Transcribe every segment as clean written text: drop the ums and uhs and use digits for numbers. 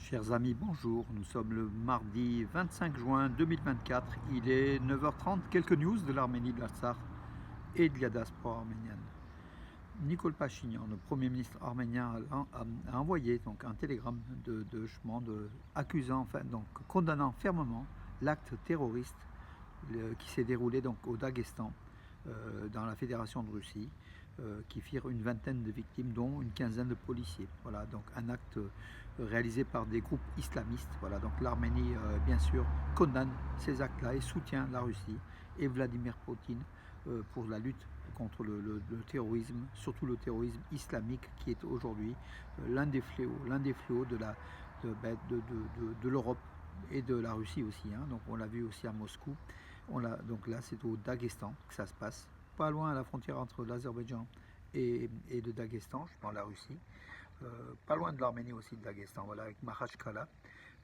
Chers amis, bonjour. Nous sommes le mardi 25 juin 2024. Il est 9h30. Quelques news de l'Arménie, de l'Artsakh et de la diaspora arménienne. Nicole Pachinian, le Premier ministre arménien, a envoyé donc un télégramme accusant, condamnant fermement l'acte terroriste qui s'est déroulé donc au Daghestan, dans la Fédération de Russie, qui firent une vingtaine de victimes, dont une quinzaine de policiers. Voilà, donc un acte réalisé par des groupes islamistes. Voilà, donc l'Arménie, bien sûr, condamne ces actes-là et soutient la Russie et Vladimir Poutine pour la lutte contre le terrorisme, surtout le terrorisme islamique, qui est aujourd'hui l'un des fléaux de l'Europe et de la Russie aussi. Donc on l'a vu aussi à Moscou. Donc là, c'est au Daghestan que ça se passe, pas loin à la frontière entre l'Azerbaïdjan et le Daghestan, je parle de la Russie, pas loin de l'Arménie aussi, le Daghestan, voilà, avec Makhachkala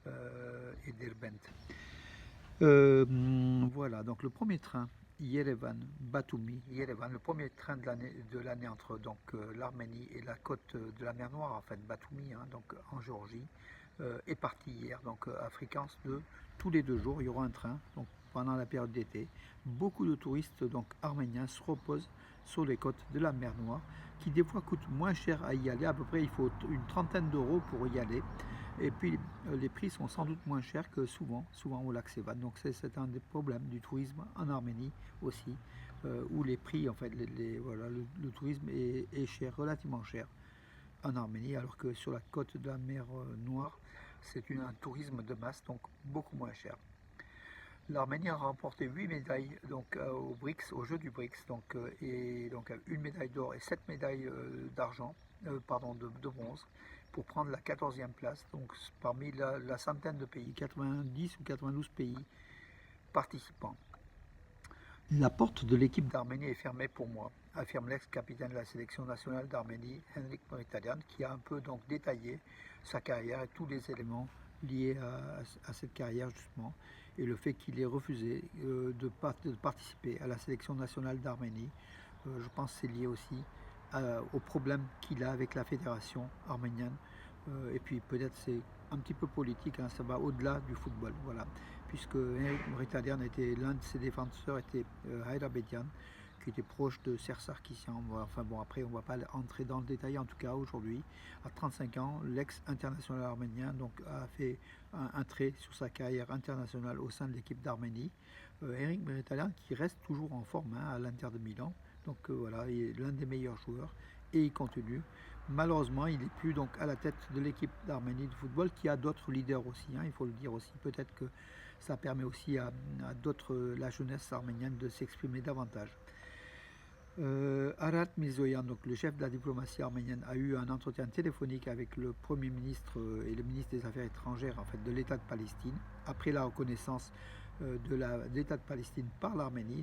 et Derbent. Voilà, donc le premier train Yerevan-Batumi, le premier train de l'année entre l'Arménie et la côte de la mer Noire, en fait, Batumi, donc en Géorgie, est parti hier, donc à fréquence de tous les 2 jours, il y aura un train, donc pendant la période d'été. Beaucoup de touristes donc arméniens se reposent sur les côtes de la mer Noire, qui des fois coûtent moins cher à y aller, à peu près il faut une trentaine d'euros pour y aller. Et puis les prix sont sans doute moins chers que souvent au lac Sevan. Donc c'est un des problèmes du tourisme en Arménie aussi, où les prix, en fait, voilà, le tourisme est cher, relativement cher en Arménie, alors que sur la côte de la mer Noire, c'est un tourisme de masse, donc beaucoup moins cher. L'Arménie a remporté 8 médailles aux BRICS, aux Jeux du BRICS, et une médaille d'or et 7 médailles d'argent, de bronze, pour prendre la 14e place, donc parmi la centaine de pays, 90 ou 92 pays participants. La porte de l'équipe d'Arménie est fermée pour moi, affirme l'ex-capitaine de la sélection nationale d'Arménie, Henrik Mkhitaryan, qui a un peu détaillé sa carrière et tous les éléments liés à cette carrière justement, et le fait qu'il ait refusé de participer à la sélection nationale d'Arménie. Je pense que c'est lié aussi au problème qu'il a avec la fédération arménienne, et puis peut-être c'est un petit peu politique, ça va au-delà du football, voilà, puisque Henrik Mkhitaryan était l'un de ses défenseurs, était Hayrabetian, qui était proche de Serge Sarkisian. Enfin bon, après on ne va pas entrer dans le détail. En tout cas, aujourd'hui, à 35 ans, l'ex-international arménien a fait un trait sur sa carrière internationale au sein de l'équipe d'Arménie. Henrik Mkhitaryan, qui reste toujours en forme à l'Inter de Milan, voilà, il est l'un des meilleurs joueurs et il continue. Malheureusement, il n'est plus à la tête de l'équipe d'Arménie de football, qui a d'autres leaders aussi, il faut le dire aussi. Peut-être que ça permet aussi à la jeunesse arménienne de s'exprimer davantage. Arat Mirzoyan, donc le chef de la diplomatie arménienne, a eu un entretien téléphonique avec le Premier ministre et le ministre des Affaires étrangères, en fait, de l'État de Palestine, après la reconnaissance de l'État de Palestine par l'Arménie,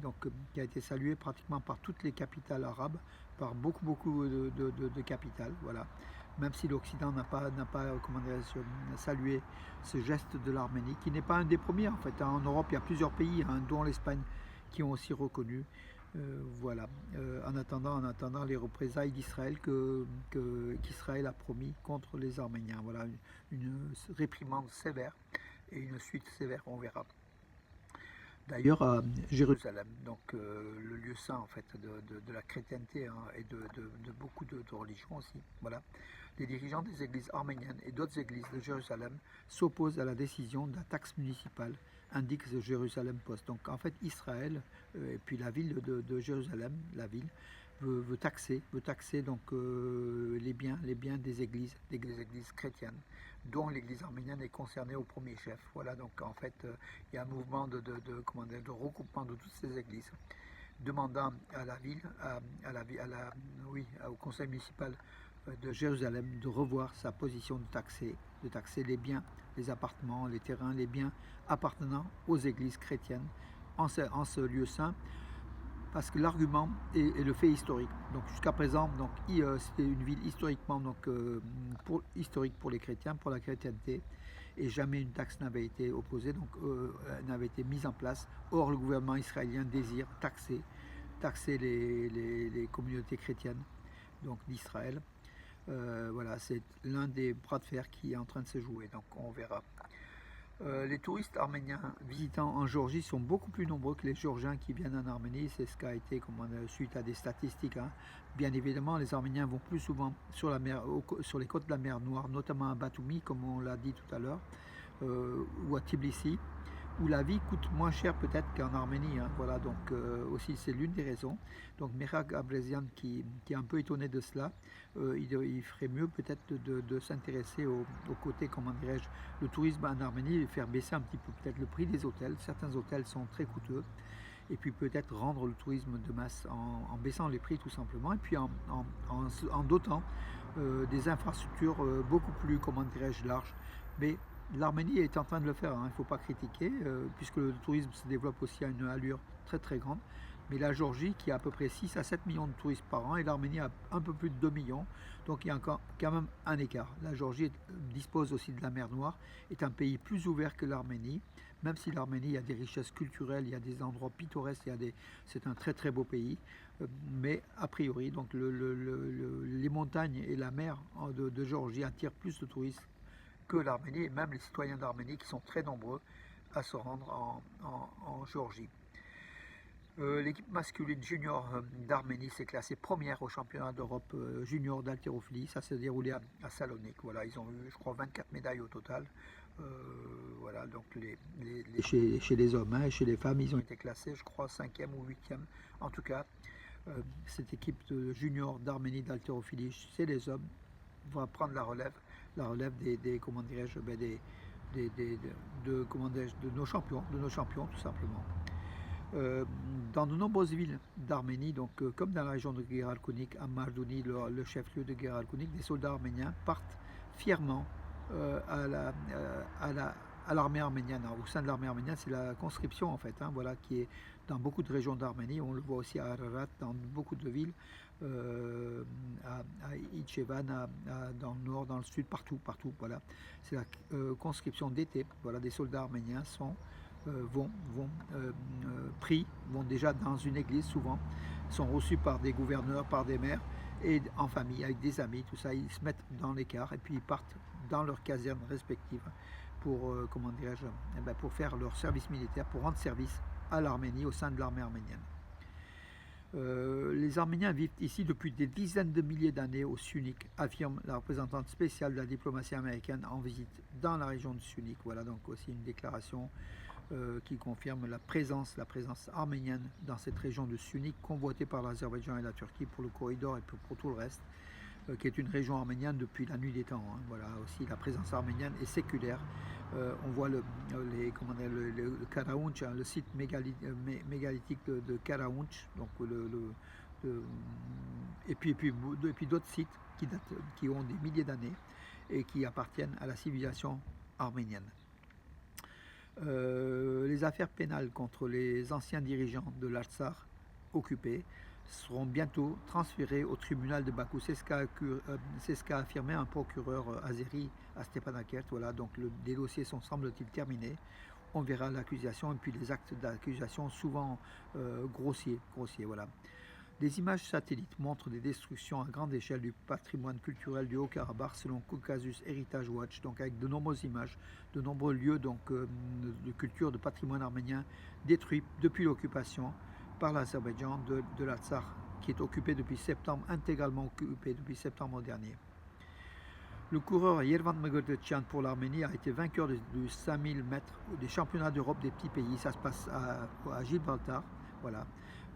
qui a été salué pratiquement par toutes les capitales arabes, par beaucoup de capitales, voilà. Même si l'Occident n'a pas salué ce geste de l'Arménie, qui n'est pas un des premiers, en fait. En Europe, il y a plusieurs pays, dont l'Espagne, qui ont aussi reconnu. Voilà. En attendant les représailles d'Israël qu'Israël a promis contre les Arméniens. Voilà, une réprimande sévère et une suite sévère, on verra. D'ailleurs, à Jérusalem, le lieu saint, en fait, de la chrétienté, et de beaucoup de religions aussi, voilà, les dirigeants des églises arméniennes et d'autres églises de Jérusalem s'opposent à la décision de la taxe municipale, indique The Jerusalem Post. Donc en fait, Israël et puis la ville de Jérusalem, la ville, veut taxer les biens des églises chrétiennes, dont l'église arménienne est concernée au premier chef. Voilà, donc en fait, il y a un mouvement de regroupement de toutes ces églises, demandant à la ville, au conseil municipal de Jérusalem, de revoir sa position de taxer les biens, les appartements, les terrains, les biens appartenant aux églises chrétiennes en ce lieu saint, parce que l'argument est le fait historique. Donc jusqu'à présent, c'était une ville historiquement historique pour les chrétiens, pour la chrétienté, et jamais une taxe n'avait été opposée, n'avait été mise en place. Or, le gouvernement israélien désire taxer les communautés chrétiennes d'Israël. Voilà, c'est l'un des bras de fer qui est en train de se jouer, donc on verra. Les touristes arméniens visitant en Géorgie sont beaucoup plus nombreux que les Géorgiens qui viennent en Arménie. C'est ce qui a été suite à des statistiques, hein. Bien évidemment, les Arméniens vont plus souvent sur la mer, sur les côtes de la mer Noire, notamment à Batumi, comme on l'a dit tout à l'heure, ou à Tbilissi, où la vie coûte moins cher peut-être qu'en Arménie, hein. Voilà, donc aussi c'est l'une des raisons. Donc Merag Abresian qui est un peu étonné de cela, il ferait mieux peut-être de s'intéresser au côté, comment dirais-je, le tourisme en Arménie, et faire baisser un petit peu peut-être le prix des hôtels. Certains hôtels sont très coûteux, et puis peut-être rendre le tourisme de masse en baissant les prix tout simplement, et puis en dotant des infrastructures beaucoup plus, comment dirais-je, larges. Mais l'Arménie est en train de le faire, hein, il ne faut pas critiquer, puisque le tourisme se développe aussi à une allure très très grande. Mais la Géorgie, qui a à peu près 6 à 7 millions de touristes par an, et l'Arménie a un peu plus de 2 millions, donc il y a encore, quand même un écart. La Géorgie dispose aussi de la mer Noire, est un pays plus ouvert que l'Arménie, même si l'Arménie, il y a des richesses culturelles, il y a des endroits pittoresques, c'est un très très beau pays, mais a priori, donc les montagnes et la mer de Géorgie attirent plus de touristes que l'Arménie, et même les citoyens d'Arménie qui sont très nombreux à se rendre en Géorgie. L'équipe masculine junior d'Arménie s'est classée première au championnat d'Europe junior d'haltérophilie. Ça s'est déroulé à Salonique. Voilà, ils ont eu, je crois, 24 médailles au total. Voilà, donc chez les hommes, hein, et chez les femmes, ils ont été classés, je crois, 5e ou 8e. En tout cas, cette équipe de junior d'Arménie d'haltérophilie chez les hommes va prendre la relève comment dirais-je, de nos champions tout simplement. Dans de nombreuses villes d'Arménie, donc comme dans la région de Geralkunik, à Mardouni, le chef-lieu de Geralkunik, des soldats arméniens partent fièrement à l'armée arménienne. Alors, au sein de l'armée arménienne, c'est la conscription en fait, hein, voilà, qui est dans beaucoup de régions d'Arménie. On le voit aussi à Ararat, dans beaucoup de villes, à Ichevan, dans le nord, dans le sud, partout. Voilà, c'est la conscription d'été. Voilà, des soldats arméniens vont pris, vont déjà dans une église souvent, sont reçus par des gouverneurs, par des maires, et en famille, avec des amis, tout ça, ils se mettent dans l'écart et puis ils partent dans leurs casernes respectives pour, comment dirais-je, pour faire leur service militaire, pour rendre service à l'Arménie, au sein de l'armée arménienne. Les Arméniens vivent ici depuis des dizaines de milliers d'années au Syunik, affirme la représentante spéciale de la diplomatie américaine en visite dans la région de Syunik. Voilà donc aussi une déclaration qui confirme la présence arménienne dans cette région de Syunik, convoitée par l'Azerbaïdjan et la Turquie pour le corridor et pour tout le reste, qui est une région arménienne depuis la nuit des temps, hein. Voilà, aussi la présence arménienne est séculaire. On voit le Karaounch, hein, le site mégalithique de Karaounch, donc et puis d'autres sites qui ont des milliers d'années et qui appartiennent à la civilisation arménienne. Les affaires pénales contre les anciens dirigeants de l'Artsakh occupés seront bientôt transférées au tribunal de Bakou. C'est ce qu'a affirmé un procureur azéri à Stepanakert. Voilà, donc les dossiers sont, semble-t-il, terminés. On verra l'accusation et puis les actes d'accusation souvent grossiers. Voilà. Des images satellites montrent des destructions à grande échelle du patrimoine culturel du Haut-Karabakh selon Caucasus Heritage Watch, donc avec de nombreuses images, de nombreux lieux donc, de culture, de patrimoine arménien détruits depuis l'occupation par l'Azerbaïdjan de l'Artsakh, qui est occupé depuis septembre, intégralement occupé depuis septembre dernier. Le coureur Yervan Megortchian pour l'Arménie a été vainqueur du 5000 mètres des championnats d'Europe des petits pays. Ça se passe à Gibraltar. Voilà.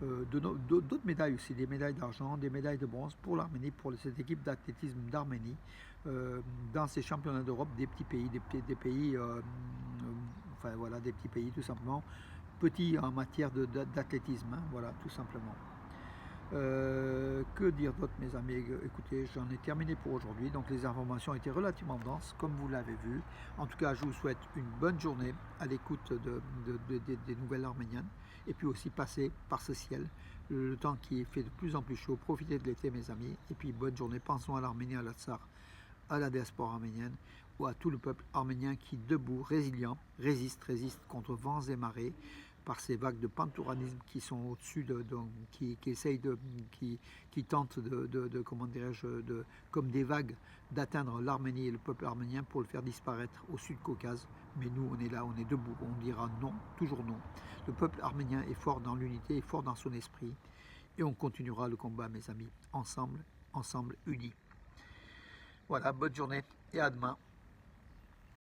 D'autres médailles aussi, des médailles d'argent, des médailles de bronze pour l'Arménie, pour cette équipe d'athlétisme d'Arménie, dans ces championnats d'Europe des petits pays, des pays, enfin voilà, des petits pays tout simplement, petits en matière d'athlétisme, hein, voilà, tout simplement. Que dire d'autre, mes amis? Écoutez, j'en ai terminé pour aujourd'hui. Donc les informations étaient relativement denses, comme vous l'avez vu. En tout cas, je vous souhaite une bonne journée à l'écoute des nouvelles arméniennes. Et puis aussi passer par ce ciel, le temps qui fait de plus en plus chaud. Profitez de l'été, mes amis. Et puis bonne journée. Pensons à l'Arménie, à l'Artsakh, à la diaspora arménienne, ou à tout le peuple arménien qui, debout, résilient, résiste contre vents et marées, par ces vagues de pantouranisme qui sont au-dessus qui essayent qui tentent comment dirais-je, comme des vagues, d'atteindre l'Arménie et le peuple arménien pour le faire disparaître au Sud-Caucase. Mais nous, on est là, on est debout, on dira non, toujours non. Le peuple arménien est fort dans l'unité, est fort dans son esprit, et on continuera le combat, mes amis, ensemble, unis. Voilà, bonne journée et à demain.